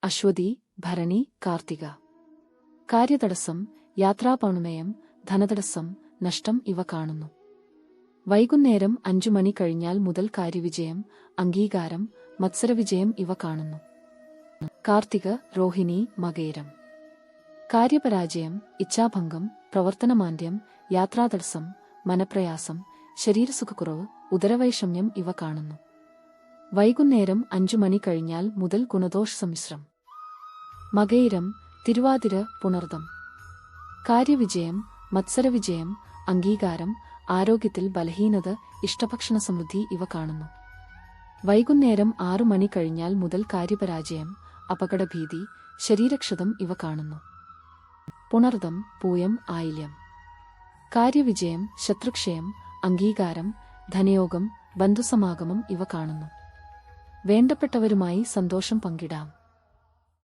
അശ്വതി, ഭരണി, കാർത്തിക. കാര്യതടസ്സം, യാത്രാപൗർണമയം, ധനതടസ്സം, നഷ്ടം ഇവ കാണുന്നു. വൈകുന്നേരം 5 മണി കഴിഞ്ഞാൽ മുതൽ കാര്യവിജയം, അംഗീകാരം, മത്സരവിജയം ഇവ കാണുന്നു. കാർത്തിക, രോഹിണി, മകയിരം. കാര്യപരാജയം, ഇച്ഛാഭംഗം, പ്രവർത്തനമാന്ദ്യം, യാത്രാതടസ്സം, മനപ്രയാസം, ശരീരസുഖക്കുറവ്, ഉദരവൈഷമ്യം ഇവ കാണുന്നു. വൈകുന്നേരം 5 മണി കഴിഞ്ഞാൽ മുതൽ ഗുണദോഷ സമ്മിശ്രം. മകയിരം, തിരുവാതിര, പുണർദം. കാര്യവിജയം, മത്സരവിജയം, അംഗീകാരം, ആരോഗ്യത്തിൽ ബലഹീനത, ഇഷ്ടഭക്ഷണ സമൃദ്ധി ഇവ കാണുന്നു. വൈകുന്നേരം 6 മണി കഴിഞ്ഞാൽ മുതൽ കാര്യപരാജയം, അപകടഭീതി, ശരീരക്ഷതം ഇവ കാണുന്നു. പുണർദം, പൂയം, ആയില്യം. കാര്യവിജയം, ശത്രുക്ഷയം, അംഗീകാരം, ധനയോഗം, ബന്ധുസമാഗമം ഇവ കാണുന്നു. വേണ്ടപ്പെട്ടവരുമായി സന്തോഷം പങ്കിടാം.